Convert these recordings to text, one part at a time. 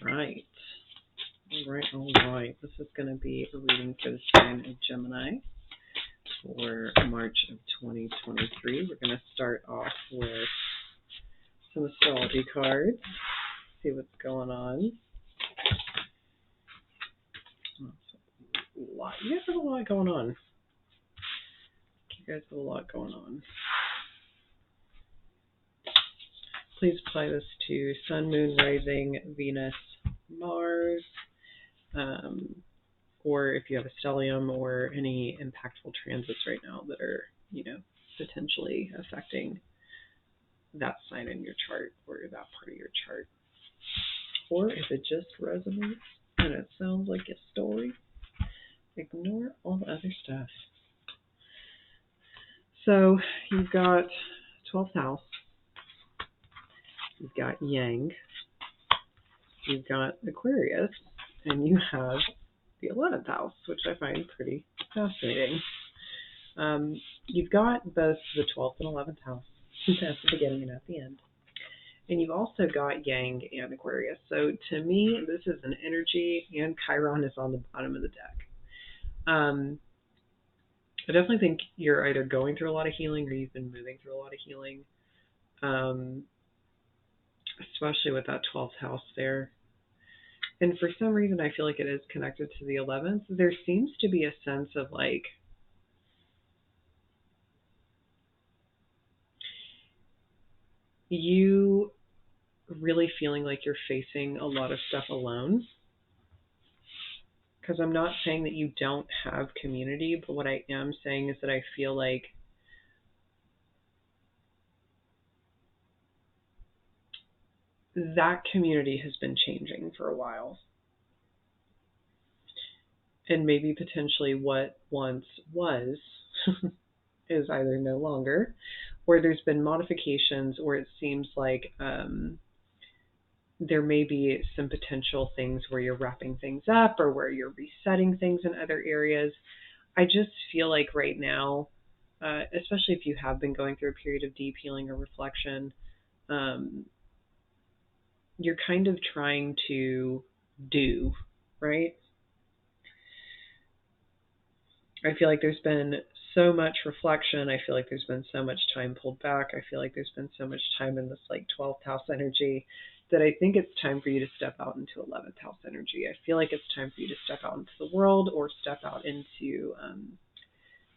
right. All right. This is going to be a reading for the sign of Gemini for March of 2023. We're going to start off with some astrology cards, see what's going on. You guys have a lot going on. Please apply this to Sun, Moon, Rising, Venus, Mars, or if you have a stellium or any impactful transits right now that are, potentially affecting that sign in your chart or that part of your chart. Or if it just resonates and it sounds like a story, ignore all the other stuff. So you've got 12th house, you've got Yang, you've got Aquarius, and you have the 11th house, which I find pretty fascinating. You've got both the 12th and 11th house at the beginning and at the end. And you've also got Yang and Aquarius. So to me, this is an energy, and Chiron is on the bottom of the deck. I definitely think you're either going through a lot of healing or you've been moving through a lot of healing, especially with that 12th house there. And for some reason, I feel like it is connected to the 11th. There seems to be a sense of like, you really feeling like you're facing a lot of stuff alone. Because I'm not saying that you don't have community, but what I am saying is that I feel like that community has been changing for a while. And maybe potentially what once was is either no longer, or there's been modifications, or it seems like there may be some potential things where you're wrapping things up or where you're resetting things in other areas. I just feel like right now, especially if you have been going through a period of deep healing or reflection, you're kind of trying to do, right? I feel like there's been so much reflection. I feel like there's been so much time pulled back. I feel like there's been so much time in this like 12th house energy that I think it's time for you to step out into 11th house energy. I feel like it's time for you to step out into the world or step out into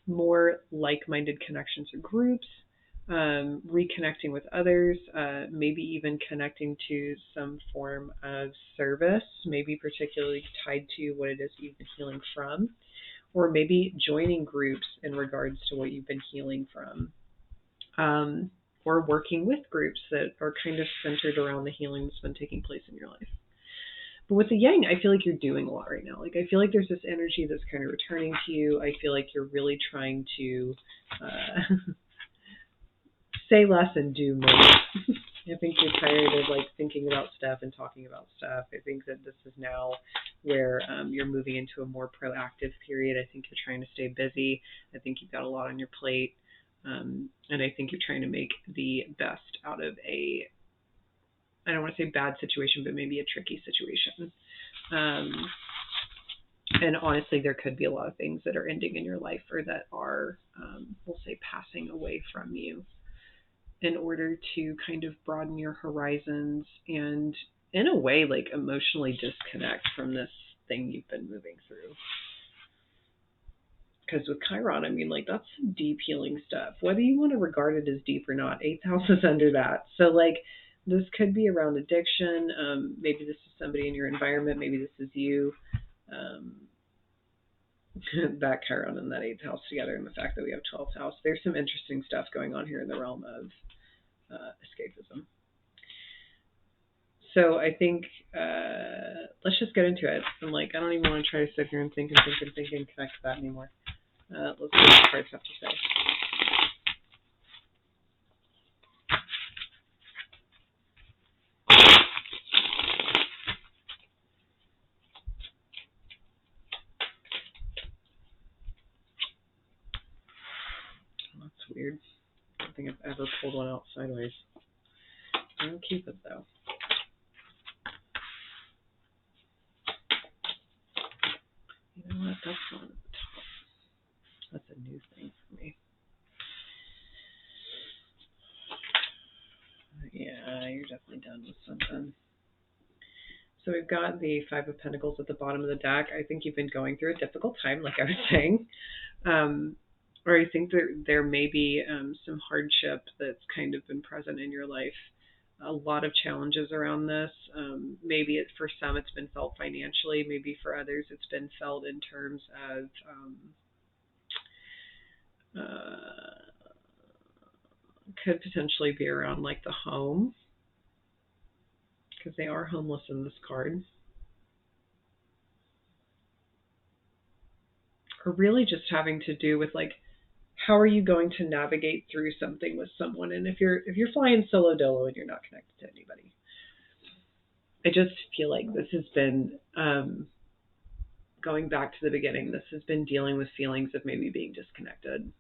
more like-minded connections or groups, reconnecting with others, maybe even connecting to some form of service, maybe particularly tied to what it is you've been healing from, or maybe joining groups in regards to what you've been healing from, or working with groups that are kind of centered around the healing that's been taking place in your life. But with the Yang, I feel like you're doing a lot right now. Like, I feel like there's this energy that's kind of returning to you. I feel like you're really trying to say less and do more. I think you're tired of like thinking about stuff and talking about stuff. I think that this is now where you're moving into a more proactive period. I think you're trying to stay busy. I think you've got a lot on your plate. And I think you're trying to make the best out of a, I don't want to say bad situation, but maybe a tricky situation. And honestly, there could be a lot of things that are ending in your life or that are, we'll say, passing away from you, in order to kind of broaden your horizons and in a way like emotionally disconnect from this thing you've been moving through. Because with Chiron, I mean, like, that's some deep healing stuff, whether you want to regard it as deep or not. 8th house is under that. So like, this could be around addiction. Maybe this is somebody in your environment. Maybe this is you. That Chiron and that 8th house together, and the fact that we have 12th house, there's some interesting stuff going on here in the realm of escapism. So I think let's just get into it. I'm like, I don't even want to try to sit here and think and connect to that anymore. Let's see what the cards have to say. That's weird. I don't think I've ever pulled one out sideways. I'll keep it though. That's one at the top. That's a new thing for me. Yeah, you're definitely done with something. So we've got the Five of Pentacles at the bottom of the deck. I think you've been going through a difficult time, like I was saying. Or I think there may be some hardship that's kind of been present in your life. A lot of challenges around this. Maybe for some it's been felt financially. Maybe for others it's been felt in terms of could potentially be around like the home, because they are homeless in this card. Or really just having to do with like, how are you going to navigate through something with someone? And if you're flying solo dolo and you're not connected to anybody, I just feel like this has been going back to the beginning. This has been dealing with feelings of maybe being disconnected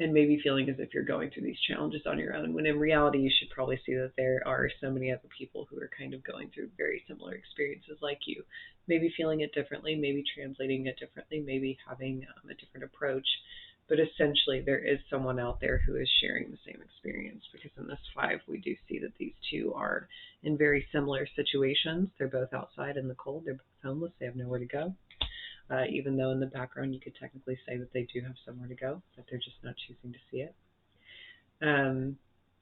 and maybe feeling as if you're going through these challenges on your own, when in reality you should probably see that there are so many other people who are kind of going through very similar experiences like you, maybe feeling it differently, maybe translating it differently, maybe having a different approach. But essentially there is someone out there who is sharing the same experience, because in this five we do see that these two are in very similar situations. They're both outside in the cold, they're both homeless, they have nowhere to go. Even though in the background you could technically say that they do have somewhere to go, but they're just not choosing to see it.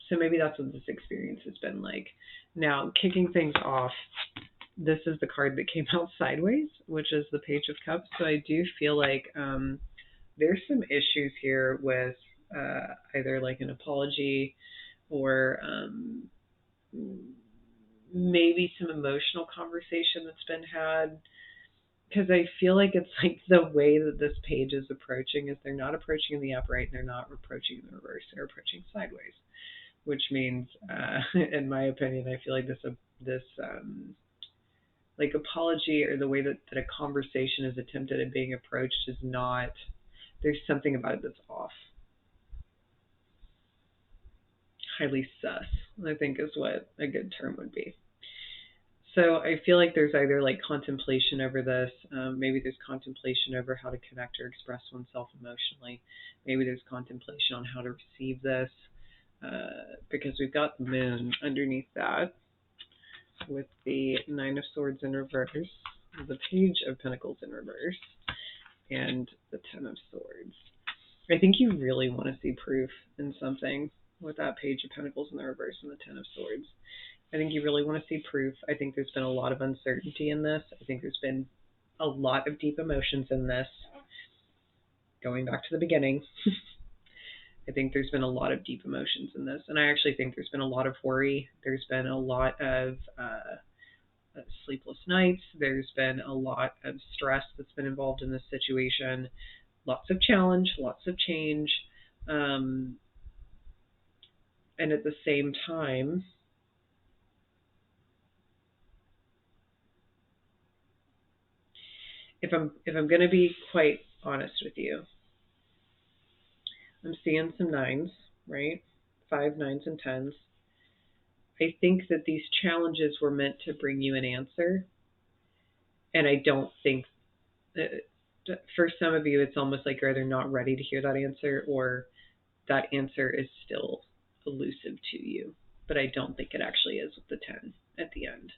So maybe that's what this experience has been like. Now, kicking things off, this is the card that came out sideways, which is the Page of Cups. So I do feel like there's some issues here with either like an apology or maybe some emotional conversation that's been had. Because I feel like it's like the way that this page is approaching is they're not approaching in the upright and they're not approaching in the reverse. They're approaching sideways, which means, in my opinion, I feel like this like apology or the way that a conversation is attempted at being approached is not, there's something about it that's off. Highly sus, I think is what a good term would be. So I feel like there's either like contemplation over this, maybe there's contemplation over how to connect or express oneself emotionally. Maybe there's contemplation on how to receive this, because we've got the Moon underneath that with the Nine of Swords in reverse, the Page of Pentacles in reverse, and the Ten of Swords. I think you really want to see proof in something with that Page of Pentacles in the reverse and the Ten of Swords. I think you really want to see proof. I think there's been a lot of uncertainty in this. I think there's been a lot of deep emotions in this. Going back to the beginning, I think there's been a lot of deep emotions in this. And I actually think there's been a lot of worry. There's been a lot of sleepless nights. There's been a lot of stress that's been involved in this situation. Lots of challenge, lots of change. And at the same time, if I'm going to be quite honest with you, I'm seeing some nines, right? 5, 9s, and 10s. I think that these challenges were meant to bring you an answer. And I don't think that, for some of you, it's almost like you're either not ready to hear that answer or that answer is still elusive to you. But I don't think it actually is with the 10 at the end.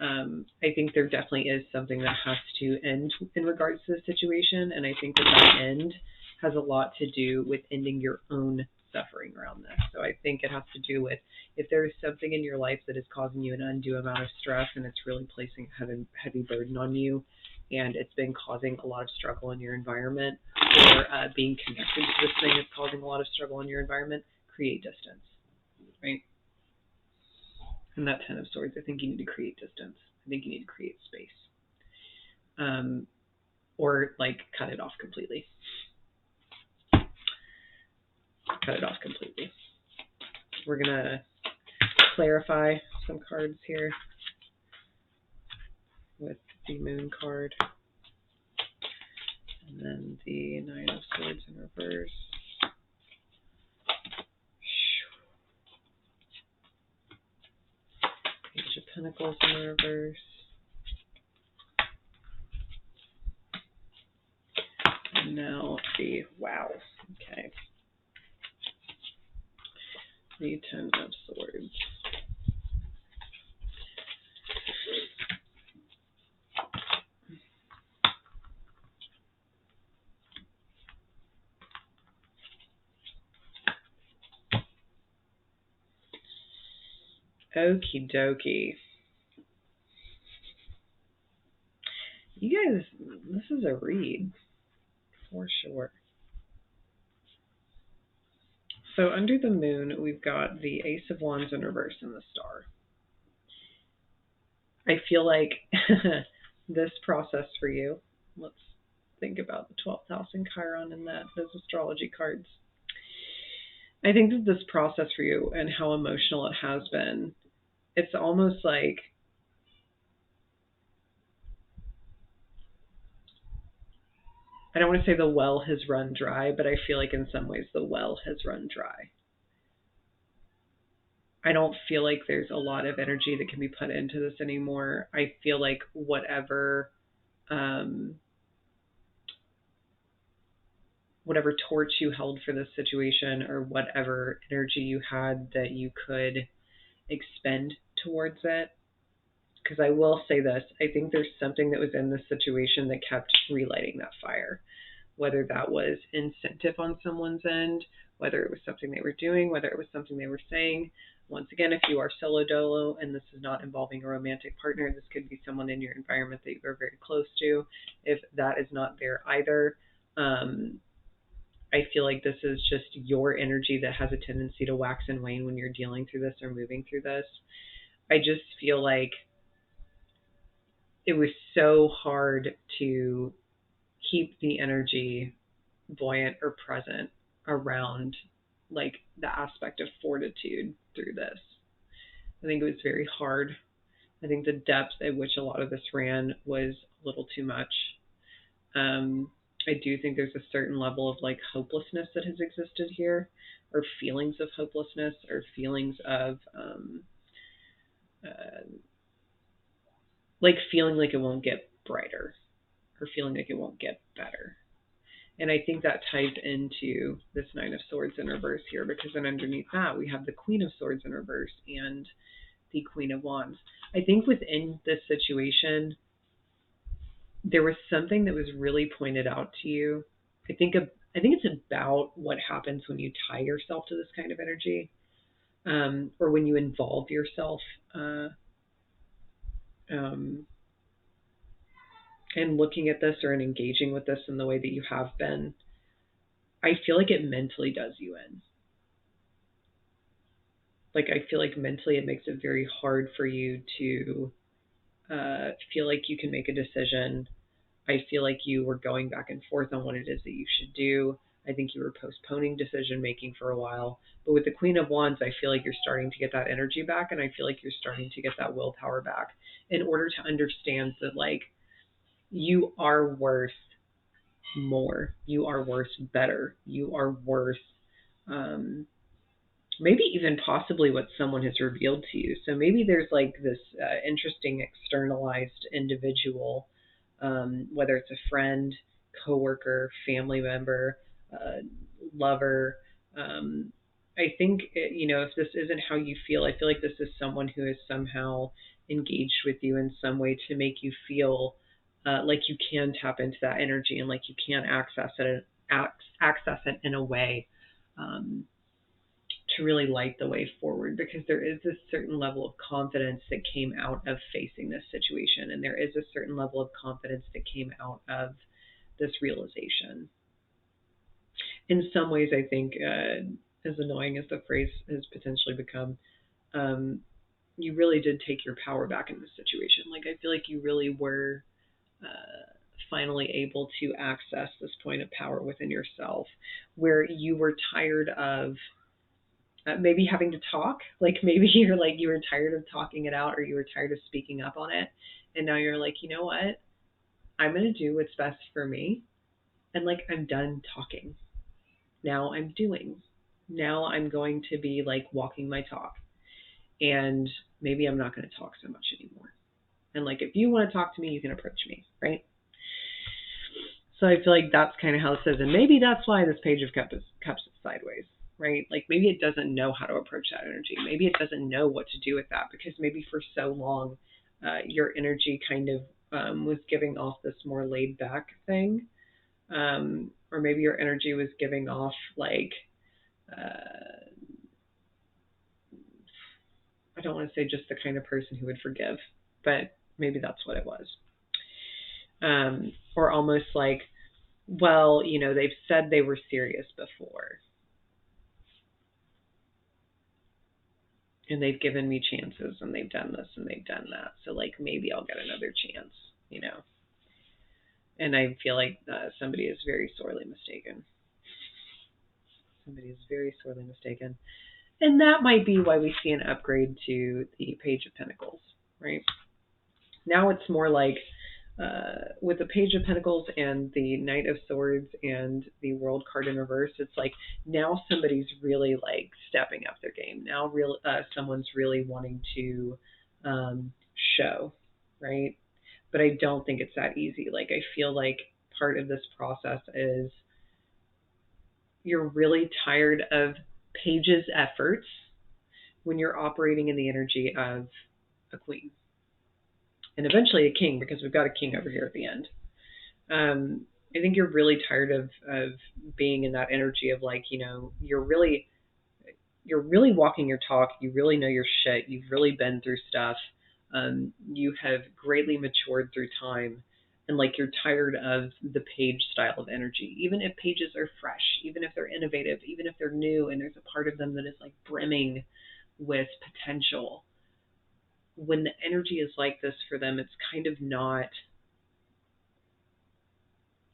I think there definitely is something that has to end in regards to the situation. And I think that end has a lot to do with ending your own suffering around this. So I think it has to do with if there is something in your life that is causing you an undue amount of stress and it's really placing a heavy burden on you, and it's been causing a lot of struggle in your environment, or being connected to this thing is causing a lot of struggle in your environment, create distance, right? And that Ten of Swords, I think you need to create distance. I think you need to create space. Or like cut it off completely. Cut it off completely. We're going to clarify some cards here with the Moon card. And then the Nine of Swords in reverse. Page of Pentacles in reverse. Now the wow. Okay. The Ten of Swords. Okie dokie. You guys, this is a read for sure. So under the moon, we've got the Ace of Wands in reverse and the Star. I feel like this process for you, let's think about the 12th house in Chiron and those astrology cards. I think that this process for you and how emotional it has been, it's almost like I don't want to say the well has run dry, but I feel like in some ways the well has run dry. I don't feel like there's a lot of energy that can be put into this anymore. I feel like whatever torch you held for this situation or whatever energy you had that you could expend towards it. Because I will say this, I think there's something that was in this situation that kept relighting that fire. Whether that was incentive on someone's end, whether it was something they were doing, whether it was something they were saying. Once again, if you are solo dolo and this is not involving a romantic partner, this could be someone in your environment that you are very close to. If that is not there either, I feel like this is just your energy that has a tendency to wax and wane when you're dealing through this or moving through this. I just feel like it was so hard to keep the energy buoyant or present around like the aspect of fortitude through this. I think it was very hard. I think the depth at which a lot of this ran was a little too much. I do think there's a certain level of like hopelessness that has existed here, or feelings of hopelessness, or feelings of like feeling like it won't get brighter, or feeling like it won't get better. And I think that ties into this Nine of Swords in reverse here, because then underneath that we have the Queen of Swords in reverse and the Queen of Wands. I think within this situation, there was something that was really pointed out to you. I think it's about what happens when you tie yourself to this kind of energy, or when you involve yourself in looking at this or in engaging with this in the way that you have been. I feel like it mentally does you in. Like, I feel like mentally it makes it very hard for you to feel like you can make a decision. I feel like you were going back and forth on what it is that you should do. I think you were postponing decision making for a while. But with the Queen of Wands, I feel like you're starting to get that energy back, and I feel like you're starting to get that willpower back in order to understand that, like, you are worth more. You are worth better. You are worth maybe even possibly what someone has revealed to you. So maybe there's like this interesting externalized individual, whether it's a friend, coworker, family member, lover. I think, if this isn't how you feel, I feel like this is someone who has somehow engaged with you in some way to make you feel like you can tap into that energy and like you can access it in a way to really light the way forward, because there is this certain level of confidence that came out of facing this situation, and there is a certain level of confidence that came out of this realization. In some ways, I think, as annoying as the phrase has potentially become, you really did take your power back in this situation. Like, I feel like you really were finally able to access this point of power within yourself, where you were tired of maybe having to talk. Like, maybe you were tired of talking it out, or you were tired of speaking up on it, and now you're like, you know what, I'm going to do what's best for me, and like, I'm done talking. Now I'm doing. Now I'm going to be like walking my talk, and maybe I'm not going to talk so much anymore. And like, if you want to talk to me, you can approach me, right? So I feel like that's kind of how this is. And maybe that's why this Page of Cups is sideways, right? Like maybe it doesn't know how to approach that energy. Maybe it doesn't know what to do with that because maybe for so long your energy kind of was giving off this more laid back thing. Or maybe your energy was giving off like, I don't want to say just the kind of person who would forgive, but maybe that's what it was. Or almost like, well, they've said they were serious before. And they've given me chances and they've done this and they've done that. So like maybe I'll get another chance, And I feel like somebody is very sorely mistaken. Somebody is very sorely mistaken. And that might be why we see an upgrade to the Page of Pentacles, right? Now it's more like with the Page of Pentacles and the Knight of Swords and the World card in reverse, it's like now somebody's really like stepping up their game. Now someone's really wanting to show, right? But I don't think it's that easy. Like I feel like part of this process is you're really tired of Page's efforts when you're operating in the energy of a queen. And eventually a king, because we've got a king over here at the end. I think you're really tired of being in that energy of like, you're really walking your talk. You really know your shit. You've really been through stuff. You have greatly matured through time. And like you're tired of the Page style of energy. Even if pages are fresh, even if they're innovative, even if they're new and there's a part of them that is like brimming with potential. When the energy is like this for them, it's kind of not,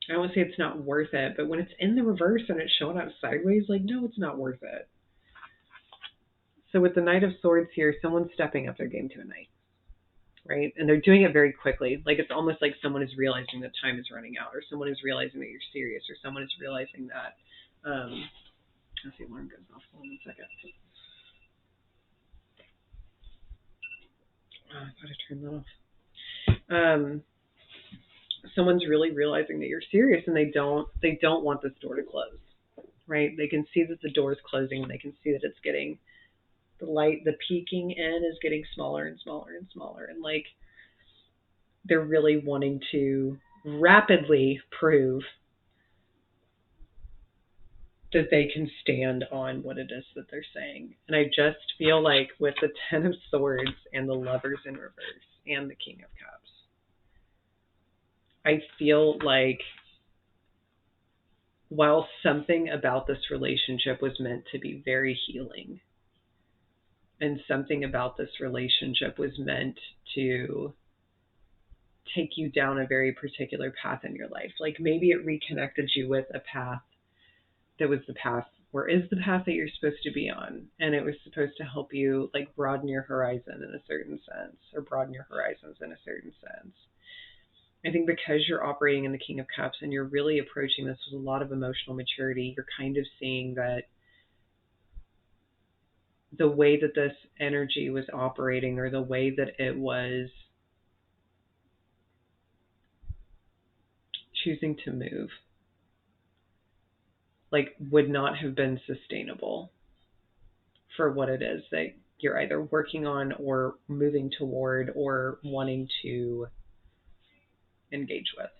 I don't want to say it's not worth it, but when it's in the reverse and it's showing up sideways, like, no, it's not worth it. So with the Knight of Swords here, someone's stepping up their game to a knight, right? And they're doing it very quickly. Like it's almost like someone is realizing that time is running out, or someone is realizing that you're serious, or someone is realizing that, let's see, alarm goes off. Hold on a second. Oh, I thought I turned that off. Someone's really realizing that you're serious and they don't want this door to close, right? They can see that the door is closing and they can see that it's getting the light, the peeking in is getting smaller and smaller and smaller. And like, they're really wanting to rapidly prove that they can stand on what it is that they're saying. And I just feel like with the Ten of Swords and the Lovers in reverse and the King of Cups, I feel like while something about this relationship was meant to be very healing, and something about this relationship was meant to take you down a very particular path in your life. Like maybe it reconnected you with a path that was the path or is the path that you're supposed to be on. And it was supposed to help you like broaden your horizon in a certain sense, or broaden your horizons in a certain sense. I think because you're operating in the King of Cups and you're really approaching this with a lot of emotional maturity, you're kind of seeing that the way that this energy was operating, or the way that it was choosing to move, like would not have been sustainable for what it is that you're either working on or moving toward or wanting to engage with.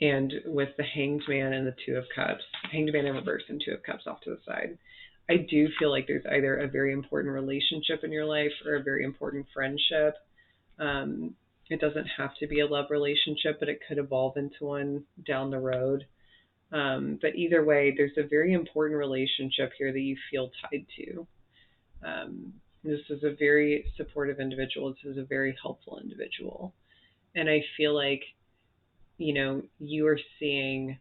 And with the Hanged Man and the Two of Cups, Hanged Man in reverse and Two of Cups off to the side, I do feel like there's either a very important relationship in your life or a very important friendship. It doesn't have to be a love relationship, but it could evolve into one down the road. But either way, there's a very important relationship here that you feel tied to. This is a very supportive individual. This is a very helpful individual. And I feel like, you are seeing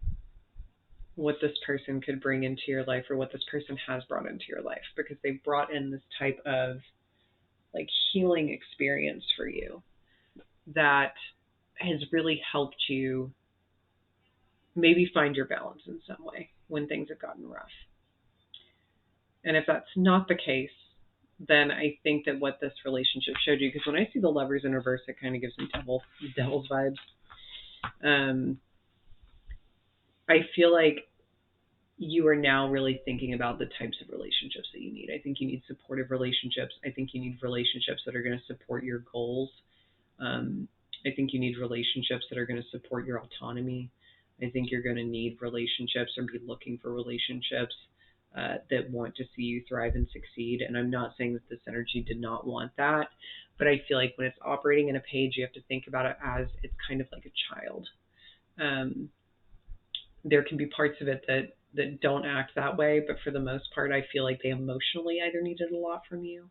what this person could bring into your life, or what this person has brought into your life, because they brought in this type of like healing experience for you that has really helped you maybe find your balance in some way when things have gotten rough. And if that's not the case, then I think that what this relationship showed you, because when I see the Lovers in reverse, it kind of gives me devil's vibes. I feel like you are now really thinking about the types of relationships that you need. I think you need supportive relationships. I think you need relationships that are going to support your goals. I think you need relationships that are going to support your autonomy. I think you're going to need relationships or be looking for relationships that want to see you thrive and succeed. And I'm not saying that this energy did not want that, but I feel like when it's operating in a page, you have to think about it as it's kind of like a child. There can be parts of it that don't act that way, but for the most part, I feel like they emotionally either needed a lot from you,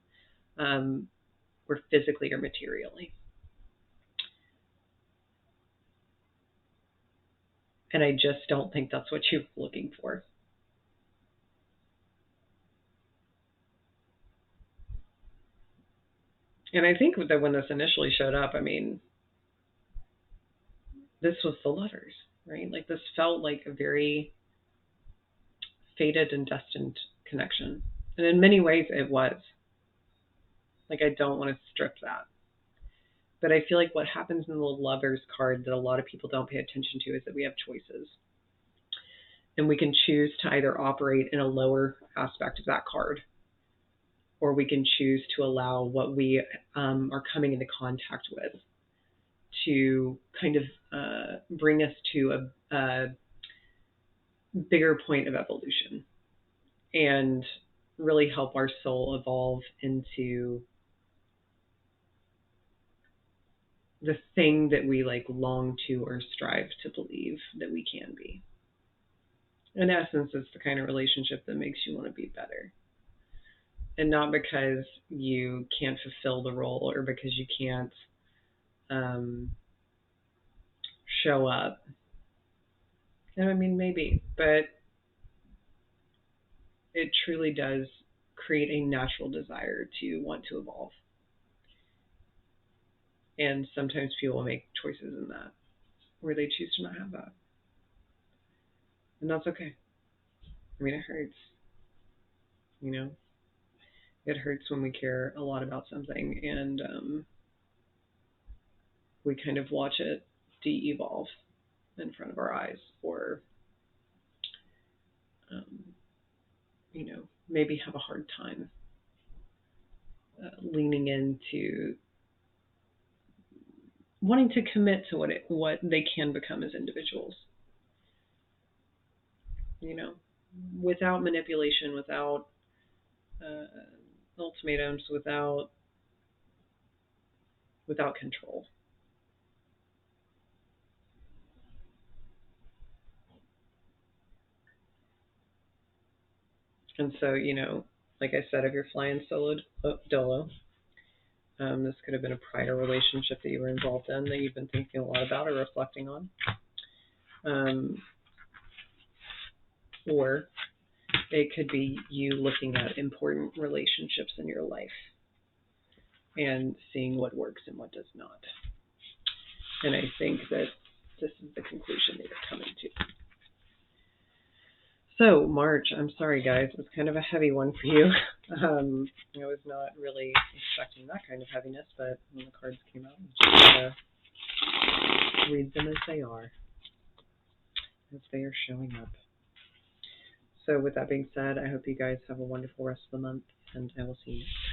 or physically or materially. And I just don't think that's what you're looking for. And I think that when this initially showed up, I mean, this was the Lovers, right? Like this felt like a very fated and destined connection. And in many ways it was. Like I don't want to strip that. But I feel like what happens in the Lovers card that a lot of people don't pay attention to is that we have choices. And we can choose to either operate in a lower aspect of that card, or we can choose to allow what we are coming into contact with to kind of bring us to a bigger point of evolution and really help our soul evolve into the thing that we like long to or strive to believe that we can be. In essence, it's the kind of relationship that makes you want to be better. And not because you can't fulfill the role or because you can't show up. And I mean, maybe, but it truly does create a natural desire to want to evolve. And sometimes people make choices in that where they choose to not have that. And that's okay. I mean, it hurts. You know, it hurts when we care a lot about something and we kind of watch it de-evolve in front of our eyes, or you know, maybe have a hard time leaning into wanting to commit to what they can become as individuals. You know, without manipulation, without ultimatums, without control. And so, you know, like I said, if you're flying dolo, this could have been a prior relationship that you were involved in that you've been thinking a lot about or reflecting on. Or it could be you looking at important relationships in your life and seeing what works and what does not. And I think that this is the conclusion that you're coming to. So, March, I'm sorry, guys. It was kind of a heavy one for you. I was not really expecting that kind of heaviness, but when the cards came out, I'm just going to read them as they are showing up. So with that being said, I hope you guys have a wonderful rest of the month, and I will see you next time.